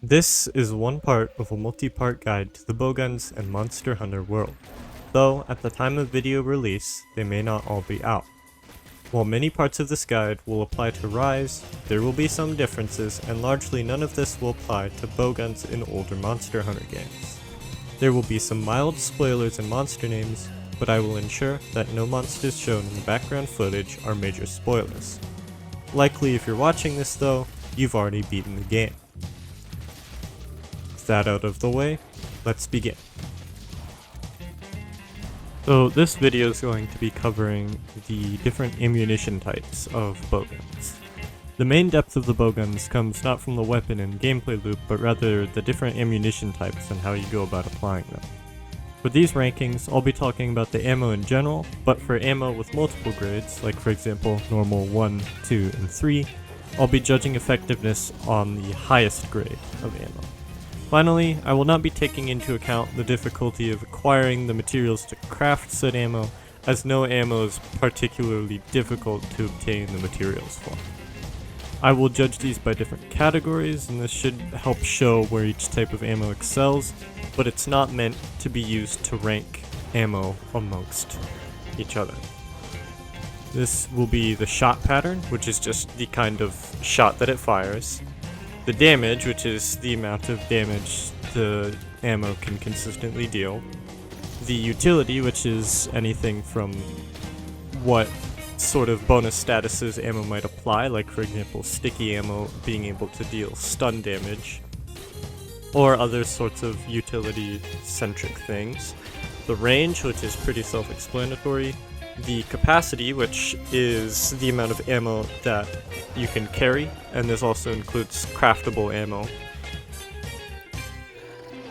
This is one part of a multi-part guide to the bowguns and Monster Hunter world, though at the time of video release, they may not all be out. While many parts of this guide will apply to Rise, there will be some differences, and largely none of this will apply to bowguns in older Monster Hunter games. There will be some mild spoilers and monster names, but I will ensure that no monsters shown in the background footage are major spoilers. Likely if you're watching this though, you've already beaten the game. With that out of the way, let's begin. So this video is going to be covering the different ammunition types of bowguns. The main depth of the bowguns comes not from the weapon and gameplay loop, but rather the different ammunition types and how you go about applying them. For these rankings, I'll be talking about the ammo in general, but for ammo with multiple grades, like for example normal 1, 2, and 3, I'll be judging effectiveness on the highest grade of ammo. Finally, I will not be taking into account the difficulty of acquiring the materials to craft said ammo, as no ammo is particularly difficult to obtain the materials for. I will judge these by different categories, and this should help show where each type of ammo excels, but it's not meant to be used to rank ammo amongst each other. This will be the shot pattern, which is just the kind of shot that it fires. The damage, which is the amount of damage the ammo can consistently deal. The utility, which is anything from what sort of bonus statuses ammo might apply, like for example sticky ammo being able to deal stun damage, or other sorts of utility-centric things. The range, which is pretty self-explanatory. The capacity, which is the amount of ammo that you can carry, and this also includes craftable ammo.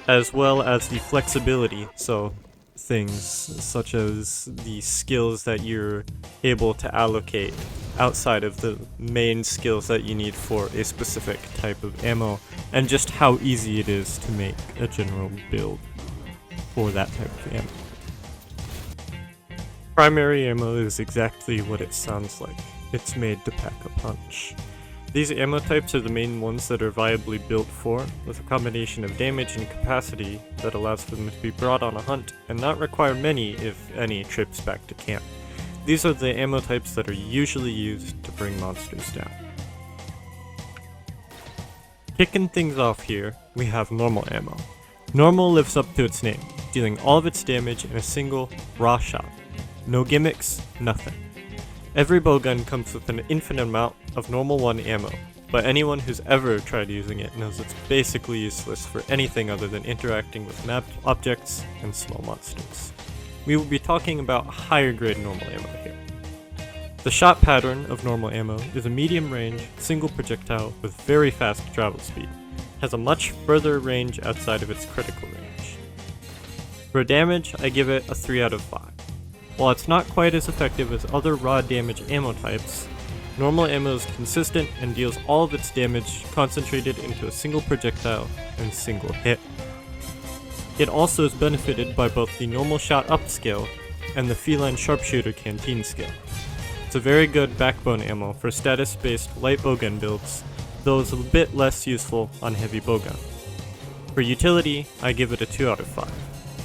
As well as the flexibility, so things such as the skills that you're able to allocate outside of the main skills that you need for a specific type of ammo, and just how easy it is to make a general build for that type of ammo. Primary ammo is exactly what it sounds like. It's made to pack a punch. These ammo types are the main ones that are viably built for, with a combination of damage and capacity that allows for them to be brought on a hunt and not require many, if any, trips back to camp. These are the ammo types that are usually used to bring monsters down. Kicking things off here, we have normal ammo. Normal lives up to its name, dealing all of its damage in a single, raw shot. No gimmicks, nothing. Every bowgun comes with an infinite amount of normal 1 ammo, but anyone who's ever tried using it knows it's basically useless for anything other than interacting with mapped objects and small monsters. We will be talking about higher grade normal ammo here. The shot pattern of normal ammo is a medium range, single projectile with very fast travel speed. Has a much further range outside of its critical range. For damage, I give it a 3 out of 5. While it's not quite as effective as other raw damage ammo types, normal ammo is consistent and deals all of its damage concentrated into a single projectile and single hit. It also is benefited by both the normal shot upscale and the feline sharpshooter canteen skill. It's a very good backbone ammo for status-based light bowgun builds, though it's a bit less useful on heavy bowgun. For utility, I give it a 2 out of 5.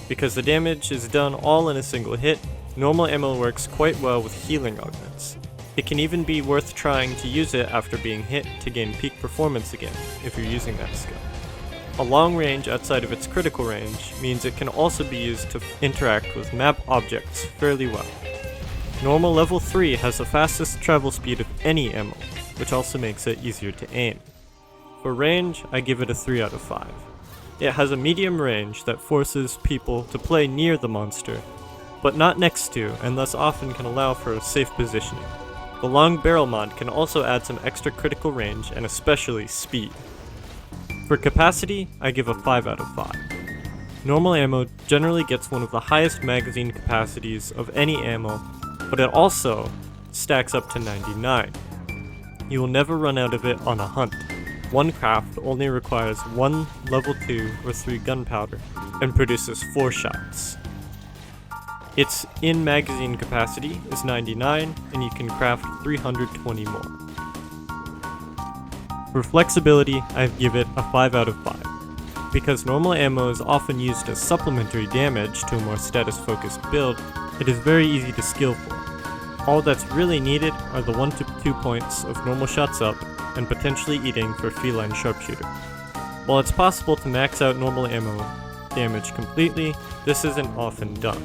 Because the damage is done all in a single hit, normal ammo works quite well with healing augments. It can even be worth trying to use it after being hit to gain peak performance again, if you're using that skill. A long range outside of its critical range means it can also be used to interact with map objects fairly well. Normal level 3 has the fastest travel speed of any ammo, which also makes it easier to aim. For range, I give it a 3 out of 5. It has a medium range that forces people to play near the monster, but not next to, and thus often can allow for safe positioning. The long barrel mod can also add some extra critical range and especially speed. For capacity, I give a 5 out of 5. Normal ammo generally gets one of the highest magazine capacities of any ammo, but it also stacks up to 99. You will never run out of it on a hunt. One craft only requires 1 level 2 or 3 gunpowder and produces 4 shots. Its in-magazine capacity is 99, and you can craft 320 more. For flexibility, I give it a 5 out of 5. Because normal ammo is often used as supplementary damage to a more status-focused build, it is very easy to skill for. All that's really needed are the 1 to 2 points of normal shots up and potentially eating for feline sharpshooter. While it's possible to max out normal ammo damage completely, this isn't often done.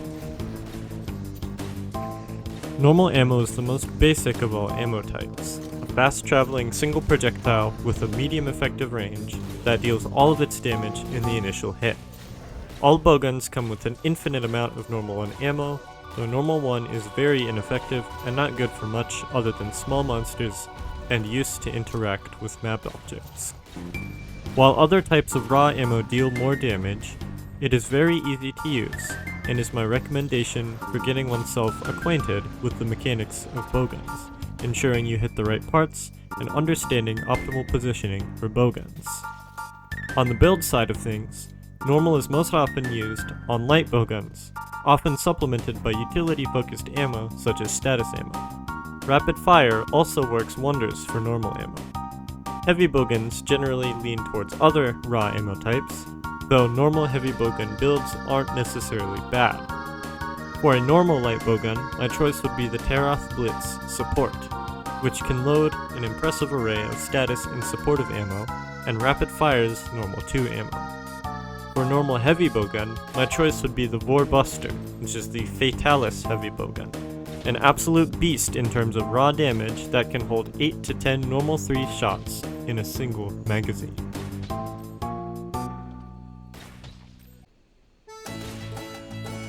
Normal ammo is the most basic of all ammo types, a fast-traveling single projectile with a medium effective range that deals all of its damage in the initial hit. All bowguns come with an infinite amount of normal 1 ammo, though normal 1 is very ineffective and not good for much other than small monsters and used to interact with map objects. While other types of raw ammo deal more damage, it is very easy to use, and is my recommendation for getting oneself acquainted with the mechanics of bowguns, ensuring you hit the right parts, and understanding optimal positioning for bowguns. On the build side of things, normal is most often used on light bowguns, often supplemented by utility-focused ammo such as status ammo. Rapid fire also works wonders for normal ammo. Heavy bowguns generally lean towards other raw ammo types, though normal heavy bowgun builds aren't necessarily bad. For a normal light bowgun, my choice would be the Taroth Blitz Support, which can load an impressive array of status and supportive ammo, and rapid fires normal 2 ammo. For normal heavy bowgun, my choice would be the Vor Buster, which is the Fatalis heavy bowgun, an absolute beast in terms of raw damage that can hold 8 to 10 normal 3 shots in a single magazine.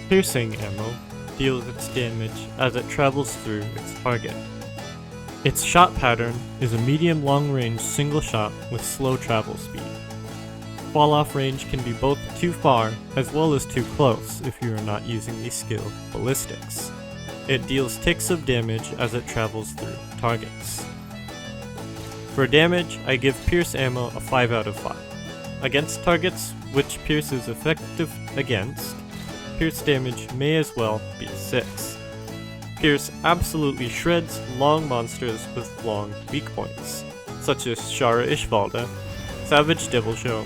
Piercing ammo deals its damage as it travels through its target. Its shot pattern is a medium long-range single shot with slow travel speed. Fall-off range can be both too far as well as too close if you are not using the skill ballistics. It deals ticks of damage as it travels through targets. For damage, I give Pierce ammo a 5 out of 5. Against targets which Pierce is effective against, Pierce damage may as well be 6. Pierce absolutely shreds long monsters with long weak points, such as Shara Ishvalda, Savage Devilshow,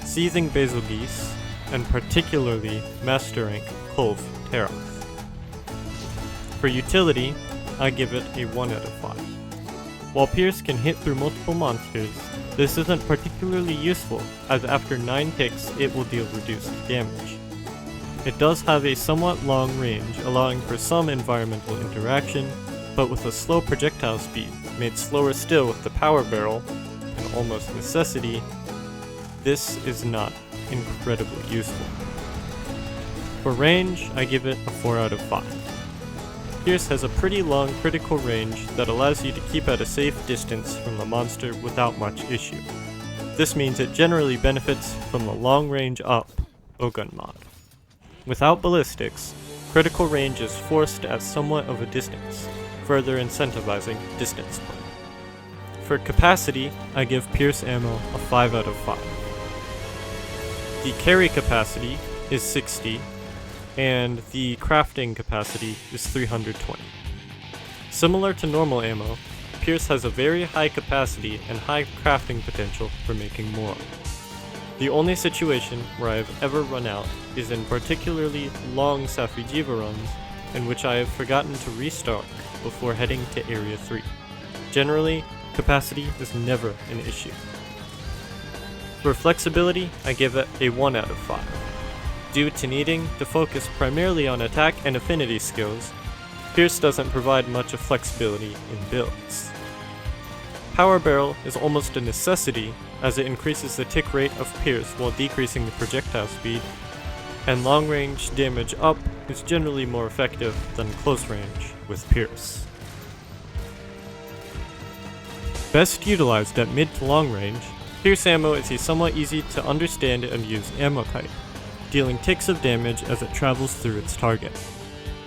Seething Basil Geese, and particularly Master Rank Kolv Taroth. For utility, I give it a 1 out of 5. While Pierce can hit through multiple monsters, this isn't particularly useful, as after 9 ticks it will deal reduced damage. It does have a somewhat long range, allowing for some environmental interaction, but with a slow projectile speed, made slower still with the power barrel, an almost necessity, this is not incredibly useful. For range, I give it a 4 out of 5. Pierce has a pretty long critical range that allows you to keep at a safe distance from the monster without much issue. This means it generally benefits from the long range up bowgun mod. Without ballistics, critical range is forced at somewhat of a distance, further incentivizing distance play. For capacity, I give Pierce ammo a 5 out of 5. The carry capacity is 60, and the crafting capacity is 320. Similar to normal ammo, Pierce has a very high capacity and high crafting potential for making more. The only situation where I have ever run out is in particularly long Safijiva runs, in which I have forgotten to restock before heading to Area 3. Generally, capacity is never an issue. For flexibility, I give it a 1 out of 5. Due to needing to focus primarily on attack and affinity skills, Pierce doesn't provide much of flexibility in builds. Power Barrel is almost a necessity as it increases the tick rate of Pierce while decreasing the projectile speed, and long range damage up is generally more effective than close range with Pierce. Best utilized at mid to long range, Pierce ammo is a somewhat easy to understand and use ammo type, dealing ticks of damage as it travels through its target.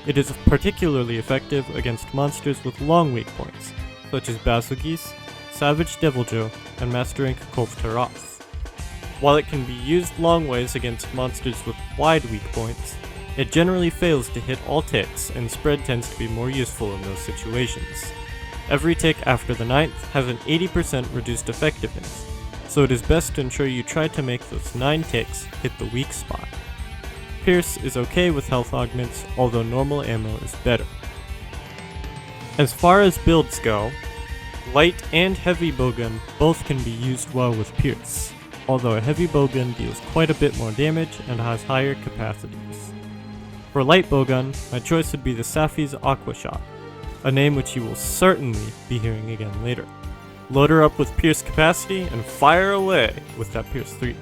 It is particularly effective against monsters with long weak points, such as Basil Geese, Savage Deviljoe, and Master Rank Kolv Taroth. While it can be used long ways against monsters with wide weak points, it generally fails to hit all ticks, and spread tends to be more useful in those situations. Every tick after the 9th has an 80% reduced effectiveness, so it is best to ensure you try to make those 9 ticks hit the weak spot. Pierce is okay with health augments, although normal ammo is better. As far as builds go, light and heavy bowgun both can be used well with Pierce, although a heavy bowgun deals quite a bit more damage and has higher capacities. For light bowgun, my choice would be the Safi's Aqua Shot, a name which you will certainly be hearing again later. Load her up with Pierce capacity and fire away with that Pierce 3.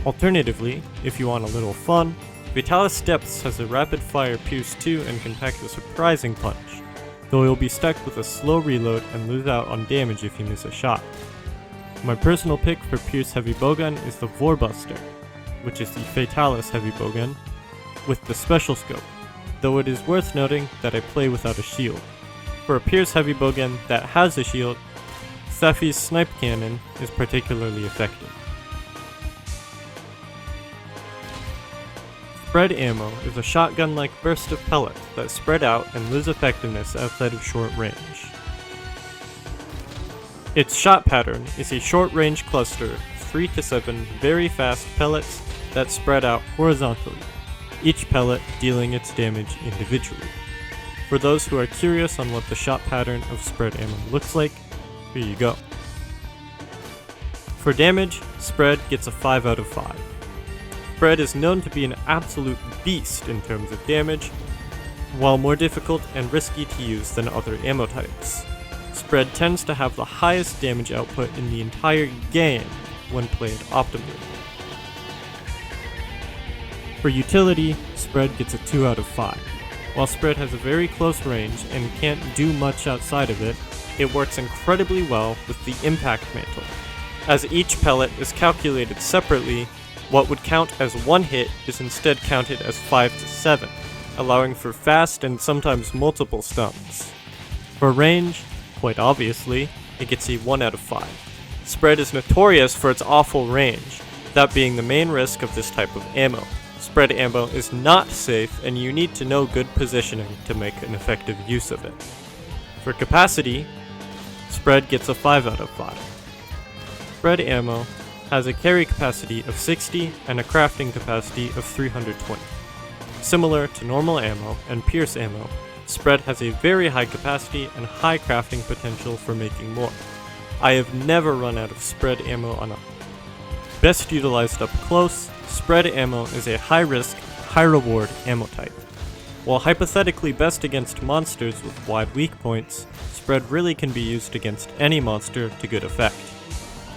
Alternatively, if you want a little fun, Vitalis Depths has a rapid fire Pierce 2 and can pack a surprising punch, though you'll be stuck with a slow reload and lose out on damage if you miss a shot. My personal pick for Pierce Heavy Bowgun is the Vorbuster, which is the Fatalis Heavy Bowgun, with the special scope, though it is worth noting that I play without a shield. For a Pierce Heavy Bowgun that has a shield, Safi's Snipe Cannon is particularly effective. Spread Ammo is a shotgun-like burst of pellets that spread out and lose effectiveness outside of short range. Its shot pattern is a short-range cluster of 3 to 7 very fast pellets that spread out horizontally, each pellet dealing its damage individually. For those who are curious on what the shot pattern of spread ammo looks like, here you go. For damage, Spread gets a 5 out of 5. Spread is known to be an absolute beast in terms of damage, while more difficult and risky to use than other ammo types. Spread tends to have the highest damage output in the entire game when played optimally. For utility, Spread gets a 2 out of 5. While Spread has a very close range and can't do much outside of it, it works incredibly well with the Impact Mantle. As each pellet is calculated separately, what would count as one hit is instead counted as 5 to 7, allowing for fast and sometimes multiple stuns. For range, quite obviously, it gets a 1 out of 5. Spread is notorious for its awful range, that being the main risk of this type of ammo. Spread ammo is not safe and you need to know good positioning to make an effective use of it. For capacity, Spread gets a 5 out of 5. Spread ammo has a carry capacity of 60 and a crafting capacity of 320. Similar to normal ammo and Pierce ammo, Spread has a very high capacity and high crafting potential for making more. I have never run out of Spread ammo on a best utilized up close. Spread ammo is a high risk, high reward ammo type. While hypothetically best against monsters with wide weak points, Spread really can be used against any monster to good effect.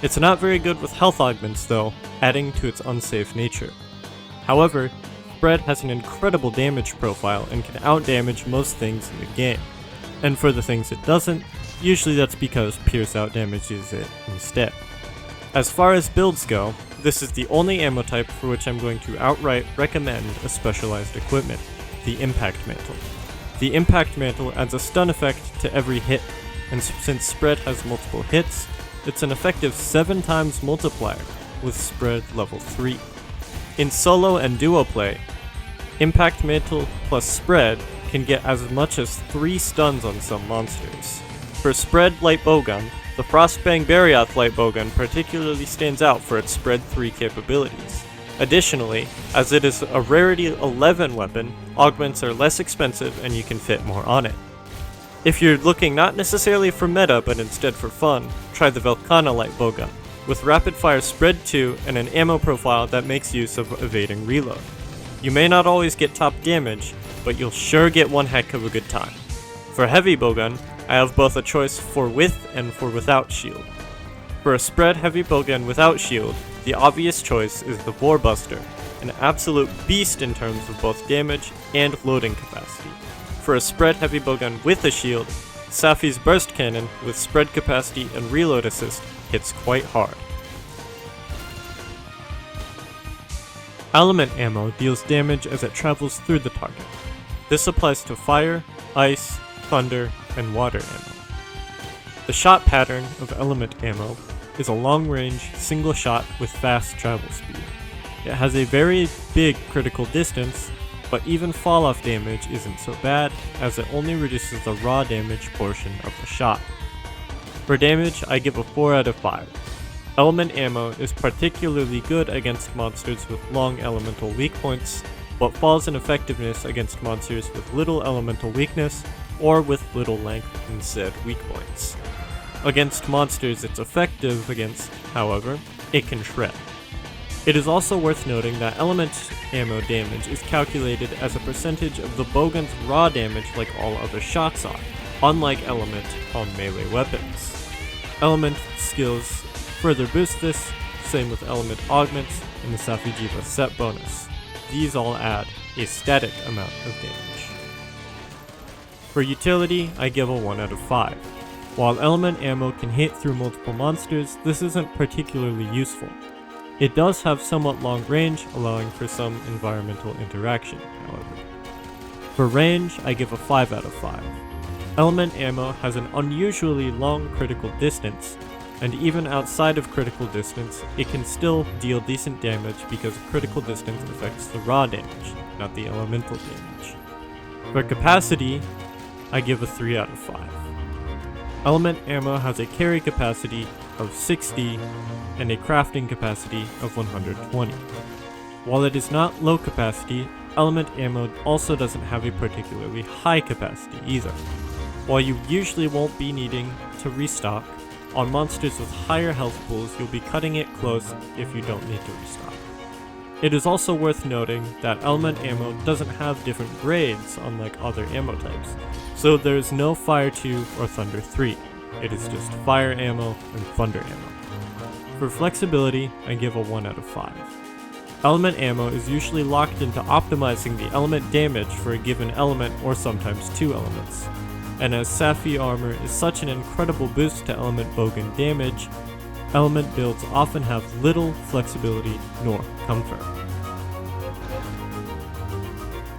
It's not very good with health augments though, adding to its unsafe nature. However, Spread has an incredible damage profile and can outdamage most things in the game. And for the things it doesn't, usually that's because Pierce outdamages it instead. As far as builds go, this is the only ammo type for which I'm going to outright recommend a specialized equipment, the Impact Mantle. The Impact Mantle adds a stun effect to every hit, and since Spread has multiple hits, it's an effective 7 times multiplier with Spread level 3. In solo and duo play, Impact Mantle plus Spread can get as much as 3 stuns on some monsters. For Spread Light Bowgun, the Frostbang Barioth Light Bowgun particularly stands out for its Spread 3 capabilities. Additionally, as it is a Rarity 11 weapon, augments are less expensive and you can fit more on it. If you're looking not necessarily for meta but instead for fun, try the Velkhana Light Bowgun, with rapid fire Spread 2 and an ammo profile that makes use of evading reload. You may not always get top damage, but you'll sure get one heck of a good time. For Heavy Bowgun, I have both a choice for with and for without shield. For a Spread Heavy Bowgun without shield, the obvious choice is the Vorbuster, an absolute beast in terms of both damage and loading capacity. For a Spread Heavy Bowgun with a shield, Safi's Burst Cannon with spread capacity and reload assist hits quite hard. Element ammo deals damage as it travels through the target. This applies to fire, ice, thunder, and water ammo. The shot pattern of element ammo is a long-range, single shot with fast travel speed. It has a very big critical distance, but even fall-off damage isn't so bad, as it only reduces the raw damage portion of the shot. For damage, I give a 4 out of 5. Element ammo is particularly good against monsters with long elemental weak points, but falls in effectiveness against monsters with little elemental weakness or with little length in said weak points. Against monsters it's effective against, however, it can shred. It is also worth noting that element ammo damage is calculated as a percentage of the bowgun's raw damage like all other shots are, unlike element on melee weapons. Element skills further boost this, same with element augments and the Safi'jiiva set bonus. These all add a static amount of damage. For utility, I give a 1 out of 5. While element ammo can hit through multiple monsters, this isn't particularly useful. It does have somewhat long range, allowing for some environmental interaction, however. For range, I give a 5 out of 5. Element ammo has an unusually long critical distance, and even outside of critical distance, it can still deal decent damage because critical distance affects the raw damage, not the elemental damage. For capacity, I give a 3 out of 5. Element ammo has a carry capacity of 60 and a crafting capacity of 120. While it is not low capacity, element ammo also doesn't have a particularly high capacity either. While you usually won't be needing to restock, on monsters with higher health pools you'll be cutting it close if you don't need to restock. It is also worth noting that element ammo doesn't have different grades unlike other ammo types, so there is no Fire 2 or Thunder 3, it is just Fire Ammo and Thunder Ammo. For flexibility, I give a 1 out of 5. Element ammo is usually locked into optimizing the element damage for a given element or sometimes two elements. And as Safi armor is such an incredible boost to element bowgun damage, element builds often have little flexibility nor comfort.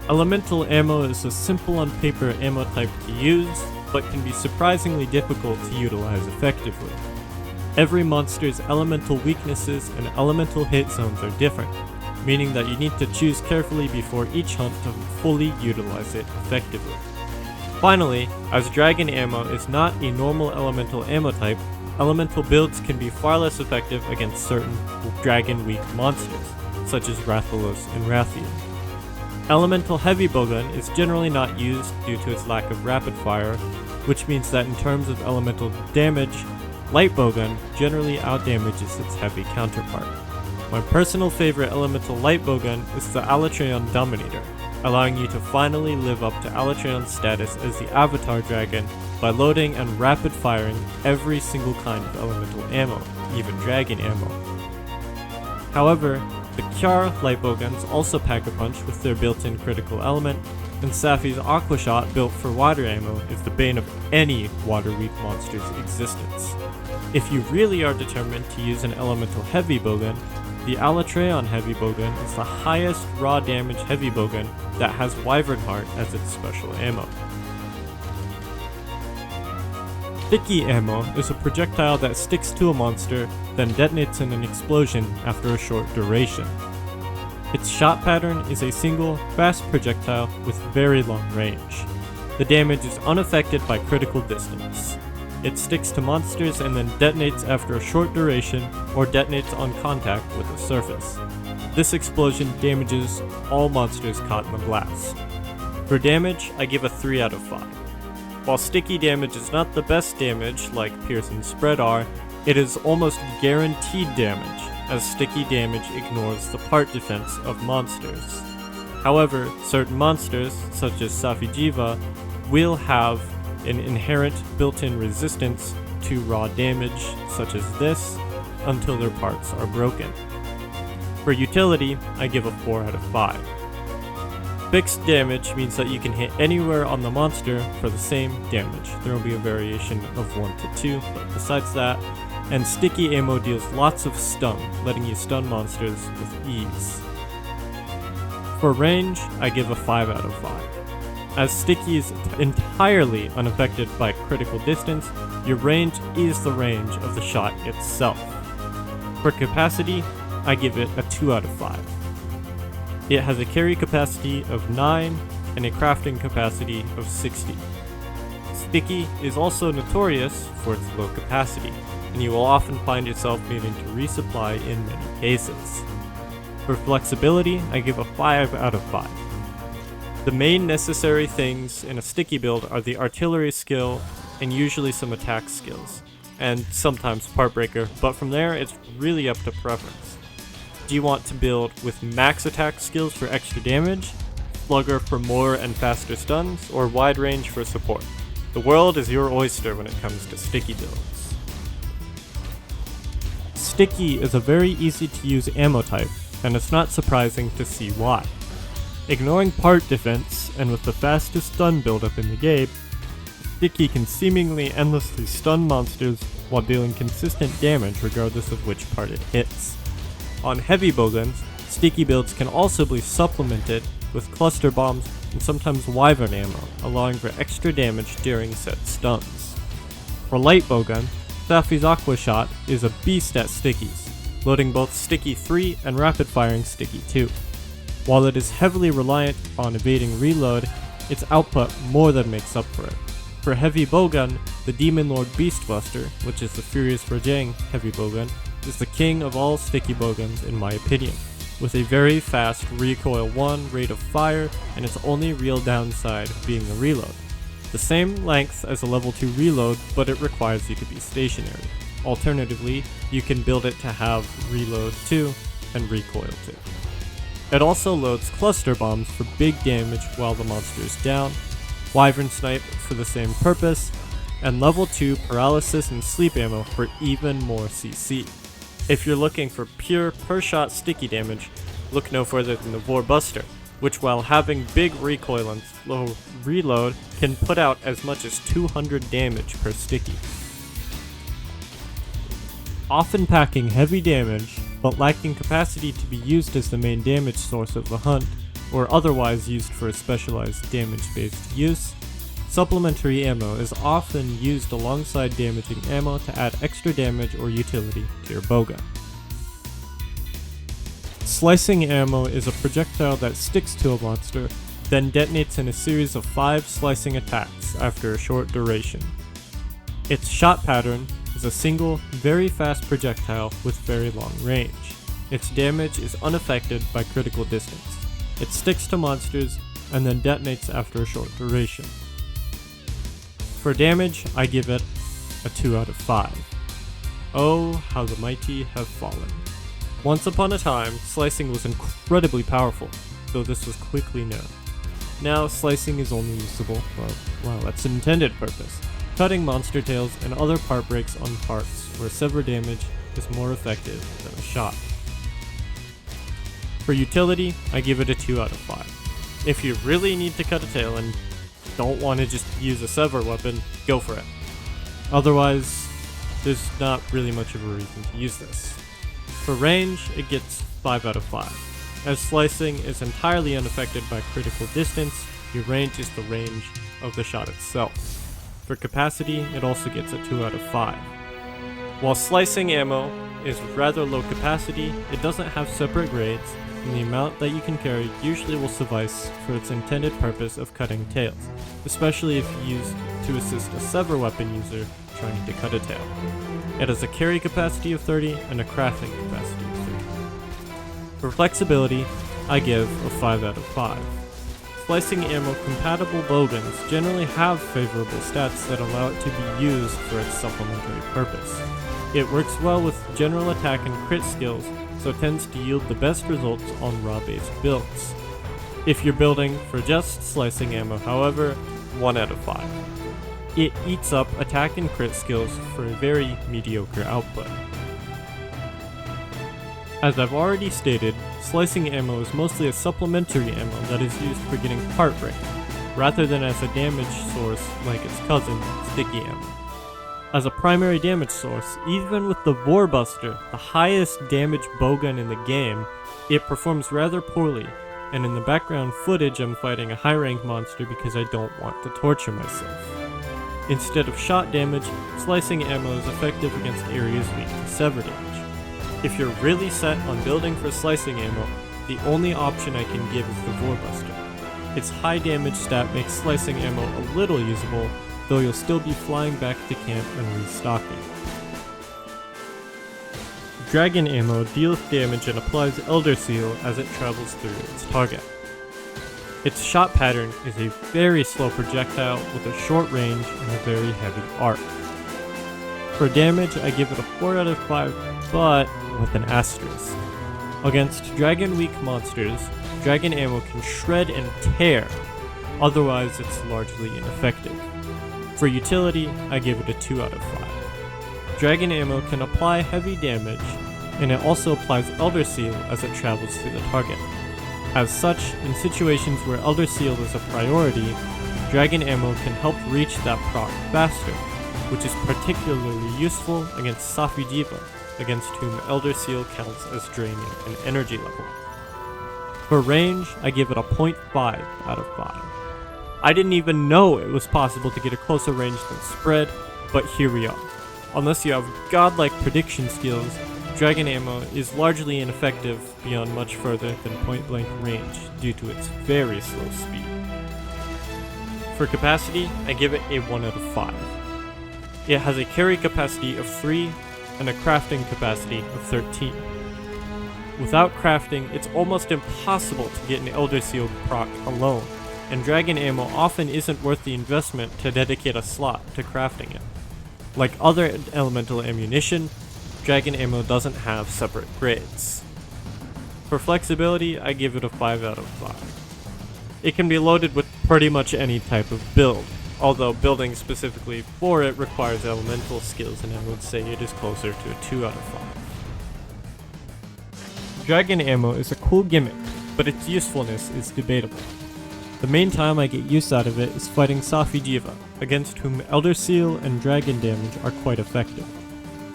Elemental ammo is a simple on paper ammo type to use, but can be surprisingly difficult to utilize effectively. Every monster's elemental weaknesses and elemental hit zones are different, meaning that you need to choose carefully before each hunt to fully utilize it effectively. Finally, as dragon ammo is not a normal elemental ammo type, elemental builds can be far less effective against certain dragon weak monsters, such as Rathalos and Rathian. Elemental heavy bowgun is generally not used due to its lack of rapid fire, which means that in terms of elemental damage, light bowgun generally outdamages its heavy counterpart. My personal favorite elemental light bowgun is the Alatreon Dominator, allowing you to finally live up to Alatreon's status as the Avatar Dragon by loading and rapid firing every single kind of elemental ammo, even dragon ammo. However, the Kiara light bowguns also pack a punch with their built-in critical element, and Safi's Aqua Shot built for water ammo is the bane of any water-weak monster's existence. If you really are determined to use an elemental heavy bowgun, the Alatreon heavy bowgun is the highest raw damage heavy bowgun that has Wyvernheart as its special ammo. Sticky ammo is a projectile that sticks to a monster, then detonates in an explosion after a short duration. Its shot pattern is a single, fast projectile with very long range. The damage is unaffected by critical distance. It sticks to monsters and then detonates after a short duration or detonates on contact with a surface. This explosion damages all monsters caught in the blast. For damage, I give a 3 out of 5. While sticky damage is not the best damage like Pierce and Spread are, it is almost guaranteed damage, as sticky damage ignores the part defense of monsters. However, certain monsters, such as Safi'jiiva, will have an inherent built-in resistance to raw damage, such as this, until their parts are broken. For utility, I give a 4 out of 5. Fixed damage means that you can hit anywhere on the monster for the same damage. There will be a variation of 1 to 2, but besides that, and sticky ammo deals lots of stun, letting you stun monsters with ease. For range, I give a 5 out of 5. As sticky is entirely unaffected by critical distance, your range is the range of the shot itself. For capacity, I give it a 2 out of 5. It has a carry capacity of 9 and a crafting capacity of 60. Sticky is also notorious for its low capacity, and you will often find yourself needing to resupply in many cases. For flexibility, I give a 5 out of 5. The main necessary things in a sticky build are the artillery skill and usually some attack skills, and sometimes part breaker, but from there it's really up to preference. Do you want to build with max attack skills for extra damage, slugger for more and faster stuns, or wide range for support? The world is your oyster when it comes to sticky builds. Sticky is a very easy to use ammo type, and it's not surprising to see why. Ignoring part defense, and with the fastest stun buildup in the game, Sticky can seemingly endlessly stun monsters while dealing consistent damage regardless of which part it hits. On heavy bowguns, Sticky builds can also be supplemented with cluster bombs and sometimes Wyvern Ammo, allowing for extra damage during set stuns. For light bowgun, Safi's Aqua Shot is a beast at stickies, loading both Sticky 3 and rapid firing Sticky 2. While it is heavily reliant on evading reload, its output more than makes up for it. For heavy bowgun, the Demon Lord Beastbuster, which is the Furious Rajang heavy bowgun, is the king of all sticky bowguns in my opinion, with a very fast recoil 1 rate of fire and its only real downside being the reload. The same length as a level 2 reload, but it requires you to be stationary. Alternatively, you can build it to have reload 2 and recoil 2. It also loads cluster bombs for big damage while the monster is down, Wyvernsnipe for the same purpose, and level 2 paralysis and sleep ammo for even more CC. If you're looking for pure per shot sticky damage, look no further than the Vorbuster, which while having big recoil and slow reload can put out as much as 200 damage per sticky. Often packing heavy damage, but lacking capacity to be used as the main damage source of the hunt, or otherwise used for a specialized damage-based use, supplementary ammo is often used alongside damaging ammo to add extra damage or utility to your bowgun. Slicing ammo is a projectile that sticks to a monster, then detonates in a series of 5 slicing attacks after a short duration. Its shot pattern is a single, very fast projectile with very long range. Its damage is unaffected by critical distance. It sticks to monsters and then detonates after a short duration. For damage, I give it a 2 out of 5. Oh, how the mighty have fallen. Once upon a time, slicing was incredibly powerful, though this was quickly known. Now, slicing is only usable, well, its intended purpose, cutting monster tails and other part breaks on parts where sever damage is more effective than a shot. For utility, I give it a 2 out of 5. If you really need to cut a tail and don't want to just use a sever weapon, go for it. Otherwise, there's not really much of a reason to use this. For range, it gets 5 out of 5. As slicing is entirely unaffected by critical distance, your range is the range of the shot itself. For capacity, it also gets a 2 out of 5. While slicing ammo is rather low capacity, it doesn't have separate grades, and the amount that you can carry usually will suffice for its intended purpose of cutting tails, especially if used to assist a sever weapon user trying to cut a tail. It has a carry capacity of 30 and a crafting capacity of 30. For flexibility, I give a 5 out of 5. Slicing ammo compatible bowguns generally have favorable stats that allow it to be used for its supplementary purpose. It works well with general attack and crit skills, so tends to yield the best results on raw-based builds. If you're building for just slicing ammo, however, 1 out of 5. It eats up attack and crit skills for a very mediocre output. As I've already stated, slicing ammo is mostly a supplementary ammo that is used for getting part break, rather than as a damage source like its cousin, sticky ammo. As a primary damage source, even with the Vorbuster, the highest damage bowgun in the game, it performs rather poorly, and in the background footage I'm fighting a high rank monster because I don't want to torture myself. Instead of shot damage, slicing ammo is effective against areas weak to sever damage. If you're really set on building for slicing ammo, the only option I can give is the Vorbuster. Its high damage stat makes slicing ammo a little usable, though you'll still be flying back to camp and restocking. Dragon Ammo deals damage and applies Elder Seal as it travels through its target. Its shot pattern is a very slow projectile with a short range and a very heavy arc. For damage, I give it a 4 out of 5, but with an asterisk. Against Dragon Weak monsters, Dragon Ammo can shred and tear, otherwise it's largely ineffective. For utility, I give it a 2 out of 5. Dragon Ammo can apply heavy damage, and it also applies Elder Seal as it travels through the target. As such, in situations where Elder Seal is a priority, Dragon Ammo can help reach that proc faster, which is particularly useful against Safi Diva, against whom Elder Seal counts as draining an energy level. For range, I give it a 0.5 out of 5. I didn't even know it was possible to get a closer range than spread, but here we are. Unless you have godlike prediction skills, Dragon Ammo is largely ineffective beyond much further than point blank range due to its very slow speed. For capacity, I give it a 1 out of 5. It has a carry capacity of 3 and a crafting capacity of 13. Without crafting, it's almost impossible to get an Elder Seal proc alone, and Dragon Ammo often isn't worth the investment to dedicate a slot to crafting it. Like other elemental ammunition, Dragon Ammo doesn't have separate grades. For flexibility, I give it a 5 out of 5. It can be loaded with pretty much any type of build, although building specifically for it requires elemental skills, and I would say it is closer to a 2 out of 5. Dragon Ammo is a cool gimmick, but its usefulness is debatable. The main time I get use out of it is fighting Safi Diva, against whom Elder Seal and Dragon damage are quite effective.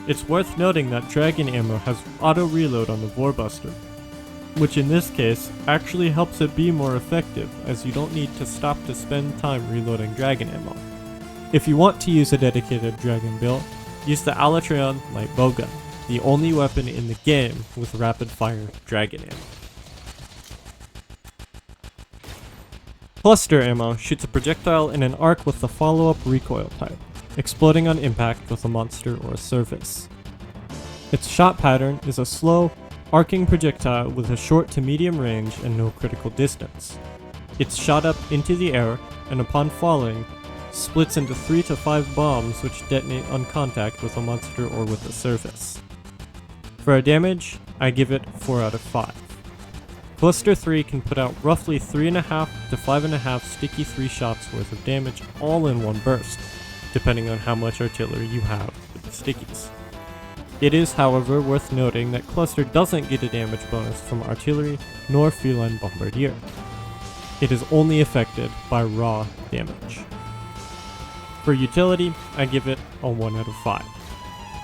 It's worth noting that Dragon Ammo has auto reload on the Vorbuster, which in this case actually helps it be more effective, as you don't need to stop to spend time reloading Dragon Ammo. If you want to use a dedicated Dragon build, use the Alatreon Light Bowgun, the only weapon in the game with rapid fire Dragon Ammo. Cluster Ammo shoots a projectile in an arc with the follow-up recoil type, exploding on impact with a monster or a surface. Its shot pattern is a slow, arcing projectile with a short to medium range and no critical distance. It's shot up into the air, and upon falling, splits into 3 to 5 bombs which detonate on contact with a monster or with a surface. For a damage, I give it 4 out of 5. Cluster 3 can put out roughly 3.5 to 5.5 sticky 3 shots worth of damage all in one burst, depending on how much artillery you have with the stickies. It is, however, worth noting that Cluster doesn't get a damage bonus from artillery nor feline bombardier. It is only affected by raw damage. For utility, I give it a 1 out of 5.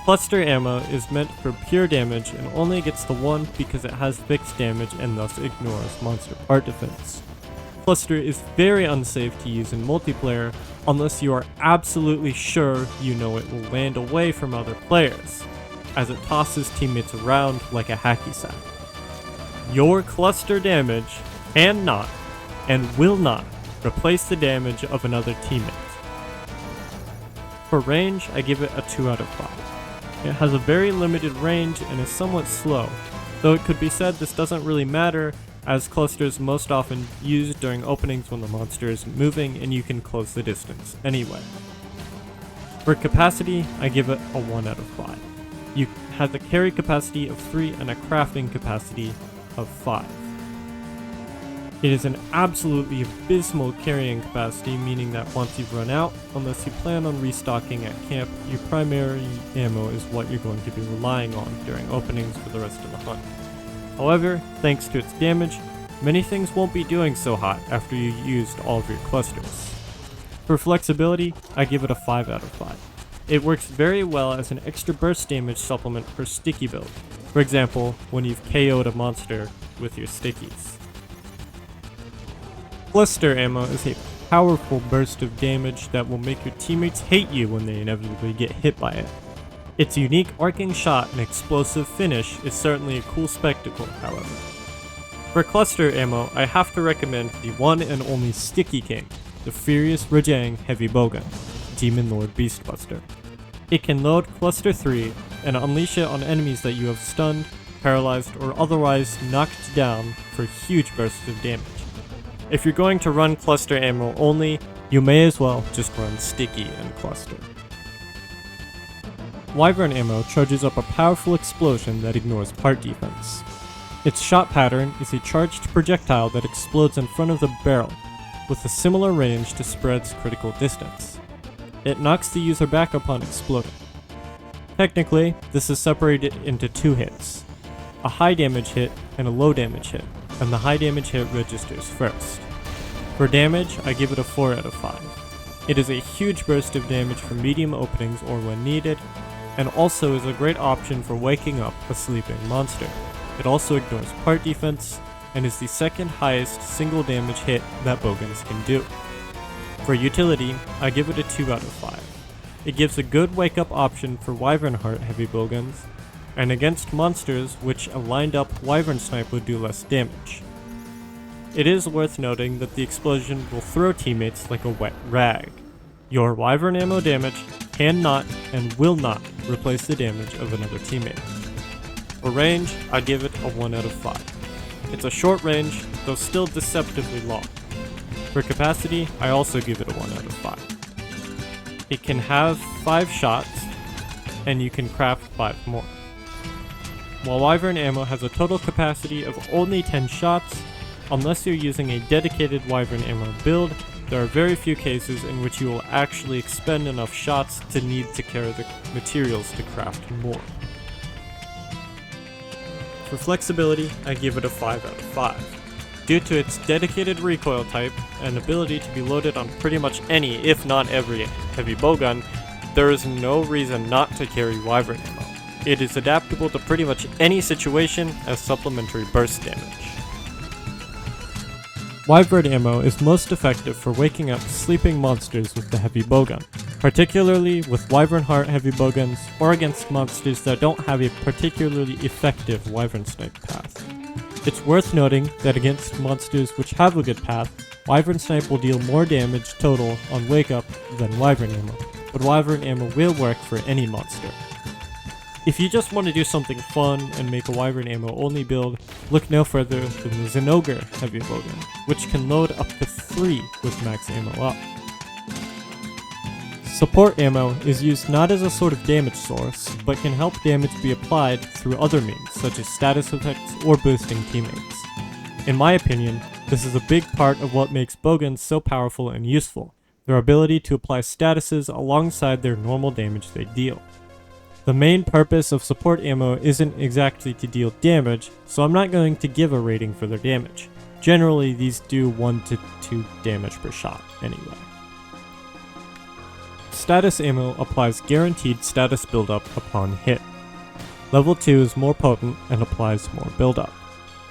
Cluster Ammo is meant for pure damage and only gets the 1 because it has fixed damage and thus ignores monster part defense. Cluster is very unsafe to use in multiplayer unless you are absolutely sure you know it will land away from other players, as it tosses teammates around like a hacky sack. Your cluster damage cannot and will not replace the damage of another teammate. For range, I give it a 2 out of 5. It has a very limited range and is somewhat slow, though it could be said this doesn't really matter, as cluster is most often used during openings when the monster is moving and you can close the distance anyway. For capacity, I give it a 1 out of 5. You have a carry capacity of 3 and a crafting capacity of 5. It is an absolutely abysmal carrying capacity, meaning that once you've run out, unless you plan on restocking at camp, your primary ammo is what you're going to be relying on during openings for the rest of the hunt. However, thanks to its damage, many things won't be doing so hot after you used all of your clusters. For flexibility, I give it a 5 out of 5. It works very well as an extra burst damage supplement for sticky build, for example, when you've KO'd a monster with your stickies. Cluster Ammo is a powerful burst of damage that will make your teammates hate you when they inevitably get hit by it. Its unique arcing shot and explosive finish is certainly a cool spectacle, however. For cluster ammo, I have to recommend the one and only Sticky King, the Furious Rajang Heavy Bowgun, Demon Lord Beastbuster. It can load Cluster 3 and unleash it on enemies that you have stunned, paralyzed, or otherwise knocked down for huge bursts of damage. If you're going to run cluster ammo only, you may as well just run Sticky and Cluster. Wyvern Ammo charges up a powerful explosion that ignores part defense. Its shot pattern is a charged projectile that explodes in front of the barrel, with a similar range to Spread's critical distance. It knocks the user back upon exploding. Technically, this is separated into 2 hits, a high damage hit and a low damage hit, and the high damage hit registers first. For damage, I give it a 4 out of 5. It is a huge burst of damage from medium openings or when needed, and also is a great option for waking up a sleeping monster. It also ignores part defense, and is the second highest single damage hit that bowguns can do. For utility, I give it a 2 out of 5. It gives a good wake up option for Wyvernheart heavy bowguns, and against monsters which a lined up Wyvernsnipe would do less damage. It is worth noting that the explosion will throw teammates like a wet rag. Your Wyvern Ammo damage cannot and will not replace the damage of another teammate. For range, I give it a 1 out of 5. It's a short range, though still deceptively long. For capacity, I also give it a 1 out of 5. It can have 5 shots, and you can craft 5 more. While Wyvern Ammo has a total capacity of only 10 shots, unless you're using a dedicated Wyvern Ammo build, there are very few cases in which you will actually expend enough shots to need to carry the materials to craft more. For flexibility, I give it a 5 out of 5. Due to its dedicated recoil type and ability to be loaded on pretty much any, if not every, heavy bowgun, there is no reason not to carry Wyvern Ammo. It is adaptable to pretty much any situation as supplementary burst damage. Wyvern Ammo is most effective for waking up sleeping monsters with the heavy bowgun, particularly with Wyvernheart heavy bowguns or against monsters that don't have a particularly effective Wyvernsnipe path. It's worth noting that against monsters which have a good path, Wyvernsnipe will deal more damage total on wake up than Wyvern Ammo, but Wyvern Ammo will work for any monster. If you just want to do something fun and make a Wyvern Ammo only build, look no further than the Zinogre heavy bowgun, which can load up to 3 with max ammo up. Support ammo is used not as a sort of damage source, but can help damage be applied through other means, such as status effects or boosting teammates. In my opinion, this is a big part of what makes bowguns so powerful and useful, their ability to apply statuses alongside their normal damage they deal. The main purpose of support ammo isn't exactly to deal damage, so I'm not going to give a rating for their damage. Generally, these do 1 to 2 damage per shot anyway. Status ammo applies guaranteed status buildup upon hit. Level 2 is more potent and applies more buildup.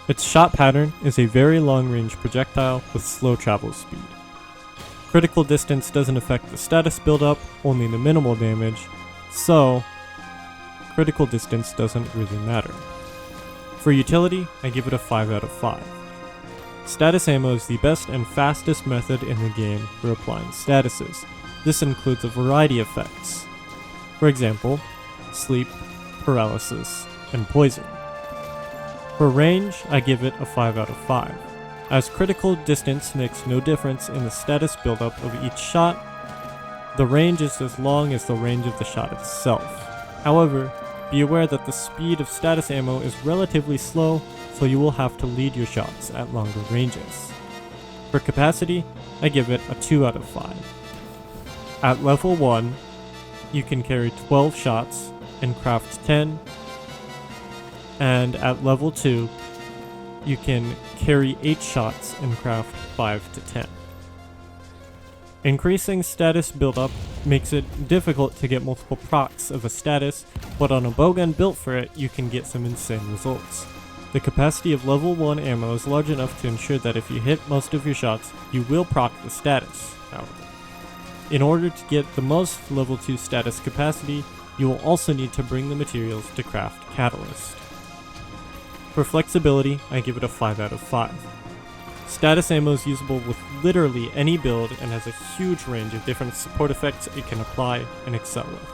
Its shot pattern is a very long range projectile with slow travel speed. Critical distance doesn't affect the status buildup, only the minimal damage, so critical distance doesn't really matter. For utility, I give it a 5 out of 5. Status ammo is the best and fastest method in the game for applying statuses. This includes a variety of effects. For example, sleep, paralysis, and poison. For range, I give it a 5 out of 5. As critical distance makes no difference in the status buildup of each shot, the range is as long as the range of the shot itself. However, be aware that the speed of status ammo is relatively slow, so you will have to lead your shots at longer ranges. For capacity, I give it a 2 out of 5. At level 1, you can carry 12 shots and craft 10, and at level 2, you can carry 8 shots and craft 5 to 10. Increasing status buildup makes it difficult to get multiple procs of a status, but on a bowgun built for it, you can get some insane results. The capacity of level 1 ammo is large enough to ensure that if you hit most of your shots, you will proc the status, however. In order to get the most level 2 status capacity, you will also need to bring the materials to craft Catalyst. For flexibility, I give it a 5 out of 5. Status ammo is usable with literally any build and has a huge range of different support effects it can apply and excel with.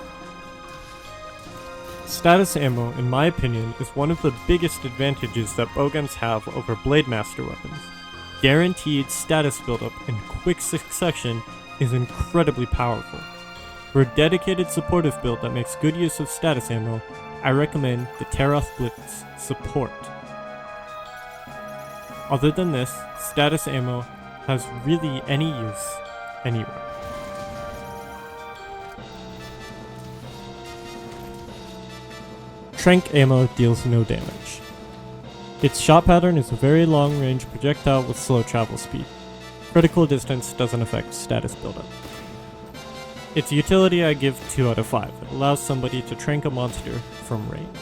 Status ammo, in my opinion, is one of the biggest advantages that bowguns have over Blade Master weapons. Guaranteed status buildup in quick succession is incredibly powerful. For a dedicated supportive build that makes good use of status ammo, I recommend the Teroth Blitz Support. Other than this, status ammo has really any use anywhere. Tranq Ammo deals no damage. Its shot pattern is a very long-range projectile with slow travel speed. Critical distance doesn't affect status buildup. Its utility I give 2 out of 5. It allows somebody to tranq a monster from range.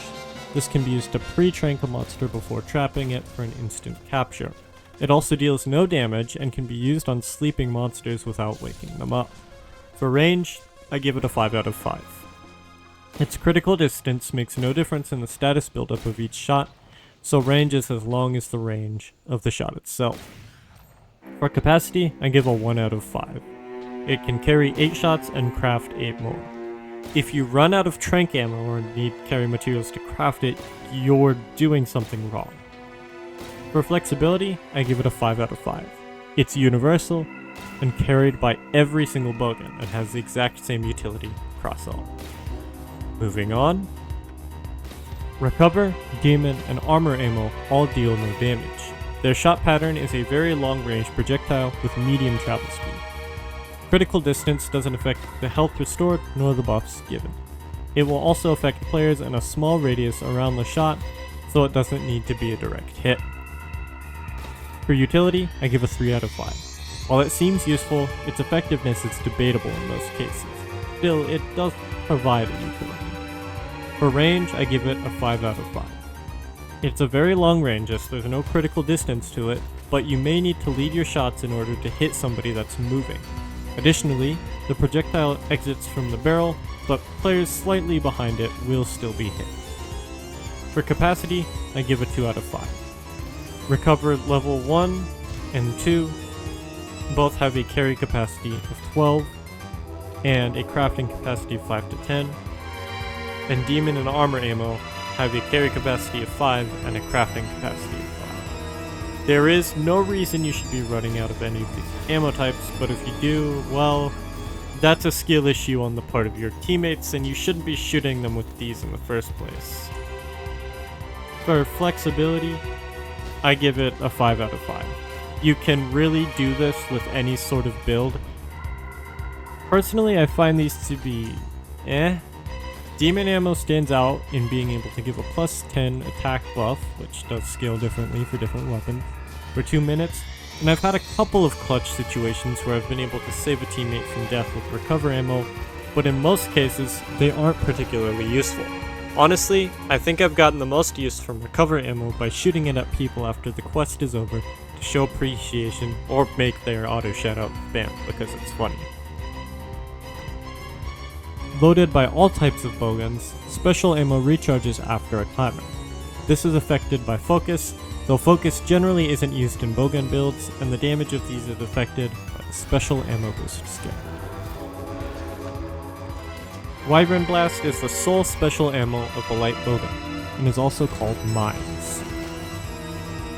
This can be used to pre-tranq a monster before trapping it for an instant capture. It also deals no damage and can be used on sleeping monsters without waking them up. For range, I give it a 5 out of 5. Its critical distance makes no difference in the status buildup of each shot, so range is as long as the range of the shot itself. For capacity, I give a 1 out of 5. It can carry 8 shots and craft 8 more. If you run out of tranq ammo or need carry materials to craft it, you're doing something wrong. For flexibility, I give it a 5 out of 5. It's universal and carried by every single bowgun and has the exact same utility across all. Moving on. Recover, Demon, and Armor Ammo all deal no damage. Their shot pattern is a very long-range projectile with medium travel speed. Critical distance doesn't affect the health restored nor the buffs given. It will also affect players in a small radius around the shot, so it doesn't need to be a direct hit. For utility, I give a 3 out of 5. While it seems useful, its effectiveness is debatable in most cases. Still, it does provide a utility. For range, I give it a 5 out of 5. It's a very long range as there's no critical distance to it, but you may need to lead your shots in order to hit somebody that's moving. Additionally, the projectile exits from the barrel, but players slightly behind it will still be hit. For capacity, I give a 2 out of 5. Recover level 1 and 2 both have a carry capacity of 12 and a crafting capacity of 5 to 10, and Demon and Armor Ammo have a carry capacity of 5 and a crafting capacity of 5. There is no reason you should be running out of any of these ammo types, but if you do, well, that's a skill issue on the part of your teammates, and you shouldn't be shooting them with these in the first place. For flexibility, I give it a 5 out of 5. You can really do this with any sort of build. Personally, I find these to be Demon Ammo stands out in being able to give a plus 10 attack buff, which does scale differently for different weapons, for 2 minutes, and I've had a couple of clutch situations where I've been able to save a teammate from death with Recover Ammo, but in most cases, they aren't particularly useful. Honestly, I think I've gotten the most use from Recover Ammo by shooting it at people after the quest is over to show appreciation or make their auto shoutout spam because it's funny. Loaded by all types of bowguns, special ammo recharges after a timer. This is affected by focus, though focus generally isn't used in bowgun builds, and the damage of these is affected by the special ammo boost skill. Wyvernblast is the sole special ammo of the light bowgun, and is also called Mines.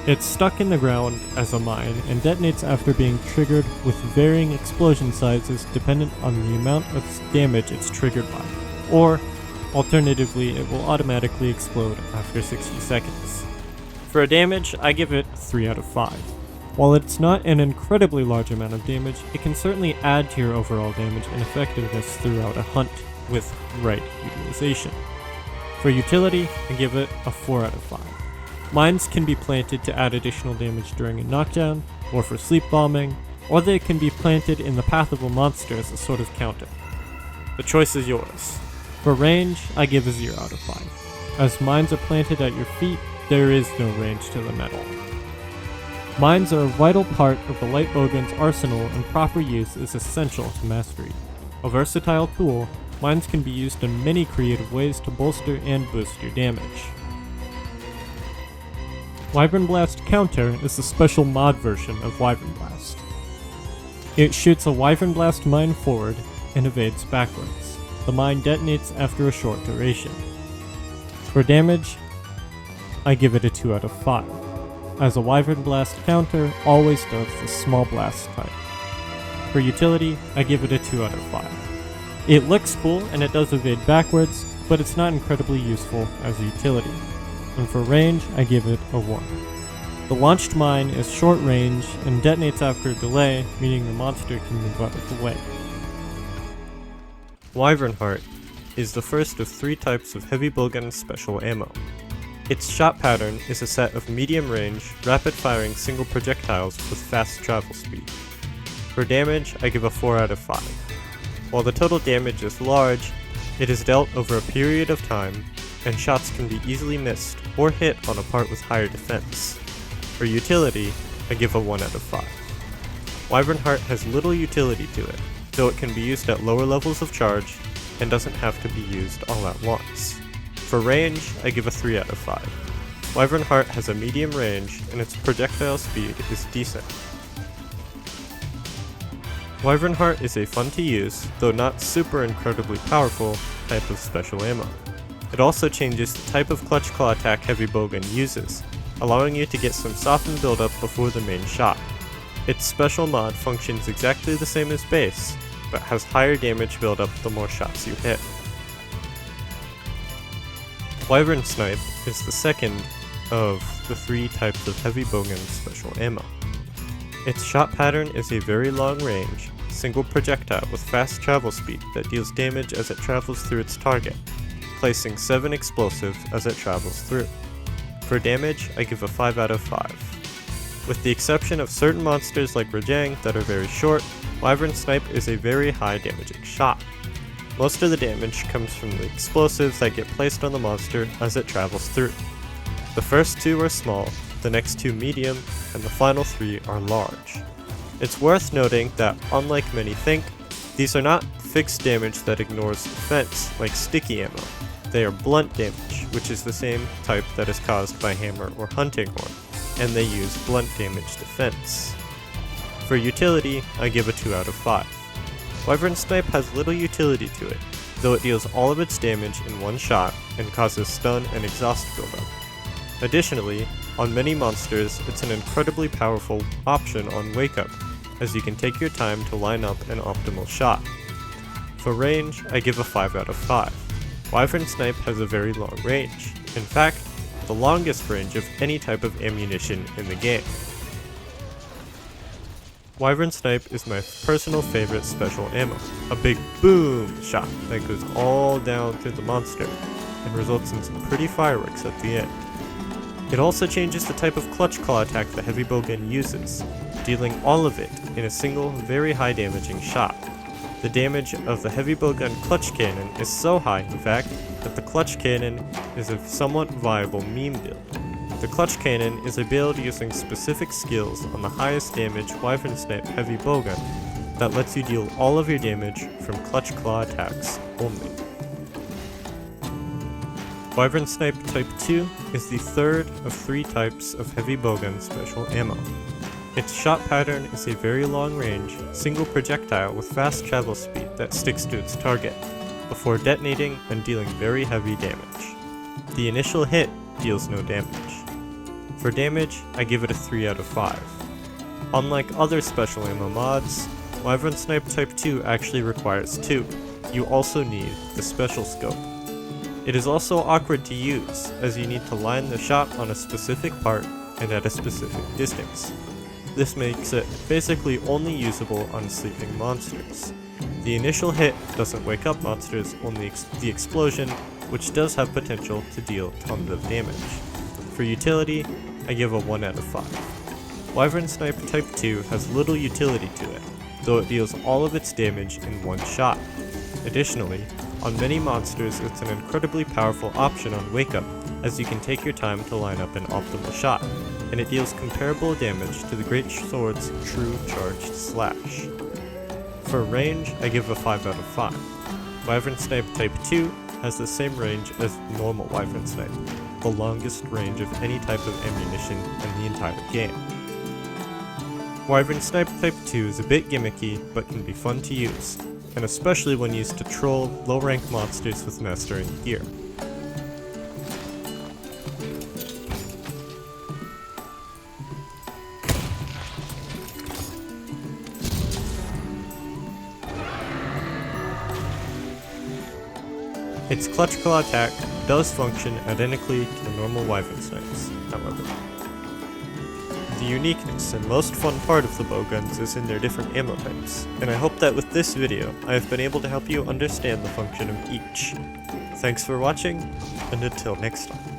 It's stuck in the ground as a mine and detonates after being triggered with varying explosion sizes dependent on the amount of damage it's triggered by, or alternatively it will automatically explode after 60 seconds. For damage, I give it 3 out of 5. While it's not an incredibly large amount of damage, it can certainly add to your overall damage and effectiveness throughout a hunt with right utilization. For utility, I give it a 4 out of 5. Mines can be planted to add additional damage during a knockdown, or for sleep bombing, or they can be planted in the path of a monster as a sort of counter. The choice is yours. For range, I give a 0 out of 5. As mines are planted at your feet, there is no range to them at all. Mines are a vital part of the light bowgun's arsenal, and proper use is essential to mastery. A versatile tool, mines can be used in many creative ways to bolster and boost your damage. Wyvernblast Counter is the special mod version of Wyvernblast. It shoots a Wyvernblast mine forward and evades backwards. The mine detonates after a short duration. For damage, I give it a 2 out of 5, as a Wyvernblast Counter always does the small blast type. For utility, I give it a 2 out of 5. It looks cool and it does evade backwards, but it's not incredibly useful as a utility. And for range, I give it a 1. The launched mine is short range and detonates after a delay, meaning the monster can move out of the way. Wyvernheart is the first of 3 types of heavy bowgun special ammo. Its shot pattern is a set of medium range, rapid firing single projectiles with fast travel speed. For damage, I give a 4 out of 5. While the total damage is large, it is dealt over a period of time, and shots can be easily missed or hit on a part with higher defense. For utility, I give a 1 out of 5. Wyvernheart has little utility to it, though it can be used at lower levels of charge and doesn't have to be used all at once. For range, I give a 3 out of 5. Wyvernheart has a medium range and its projectile speed is decent. Wyvernheart is a fun to use, though not super incredibly powerful, type of special ammo. It also changes the type of clutch claw attack heavy bowgun uses, allowing you to get some softened buildup before the main shot. Its special mod functions exactly the same as base, but has higher damage buildup the more shots you hit. Wyvernsnipe is the second of the 3 types of heavy bowgun special ammo. Its shot pattern is a very long range, single projectile with fast travel speed that deals damage as it travels through its target, placing 7 explosives as it travels through. For damage, I give a 5 out of 5. With the exception of certain monsters like Rajang that are very short, Wyvernsnipe is a very high damaging shot. Most of the damage comes from the explosives that get placed on the monster as it travels through. The first 2 are small, the next 2 medium, and the final 3 are large. It's worth noting that, unlike many think, these are not fixed damage that ignores defense like sticky ammo. They are blunt damage, which is the same type that is caused by hammer or hunting horn, and they use blunt damage defense. For utility, I give a 2 out of 5. Wyvernsnipe has little utility to it, though it deals all of its damage in one shot and causes stun and exhaust buildup. Additionally, on many monsters, it's an incredibly powerful option on Wake Up, as you can take your time to line up an optimal shot. For range, I give a 5 out of 5. Wyvernsnipe has a very long range, in fact, the longest range of any type of ammunition in the game. Wyvernsnipe is my personal favorite special ammo, a big boom shot that goes all down through the monster and results in some pretty fireworks at the end. It also changes the type of clutch claw attack the heavy bowgun uses, dealing all of it in a single very high damaging shot. The damage of the heavy bowgun clutch cannon is so high, in fact, that the clutch cannon is a somewhat viable meme build. The clutch cannon is a build using specific skills on the highest damage Wyvernsnipe heavy bowgun that lets you deal all of your damage from clutch claw attacks only. Wyvernsnipe Type 2 is the third of 3 types of heavy bowgun special ammo. Its shot pattern is a very long range, single projectile with fast travel speed that sticks to its target, before detonating and dealing very heavy damage. The initial hit deals no damage. For damage, I give it a 3 out of 5. Unlike other special ammo mods, Wyvernsnipe Type 2 actually requires 2. You also need the special scope. It is also awkward to use, as you need to line the shot on a specific part and at a specific distance. This makes it basically only usable on sleeping monsters. The initial hit doesn't wake up monsters, only the explosion, which does have potential to deal tons of damage. For utility, I give a 1 out of 5. Wyvernsnipe Type 2 has little utility to it, though it deals all of its damage in one shot. Additionally, on many monsters it's an incredibly powerful option on Wake Up, as you can take your time to line up an optimal shot, and it deals comparable damage to the Great Sword's true charged slash. For range, I give a 5 out of 5. Wyvernsnipe Type 2 has the same range as normal Wyvernsnipe, the longest range of any type of ammunition in the entire game. Wyvernsnipe Type 2 is a bit gimmicky, but can be fun to use, and especially when used to troll low-rank monsters with mastering gear. Its clutch claw attack does function identically to the normal Wyvern snipes, however. The uniqueness and most fun part of the bowguns is in their different ammo types, and I hope that with this video I have been able to help you understand the function of each. Thanks for watching, and until next time.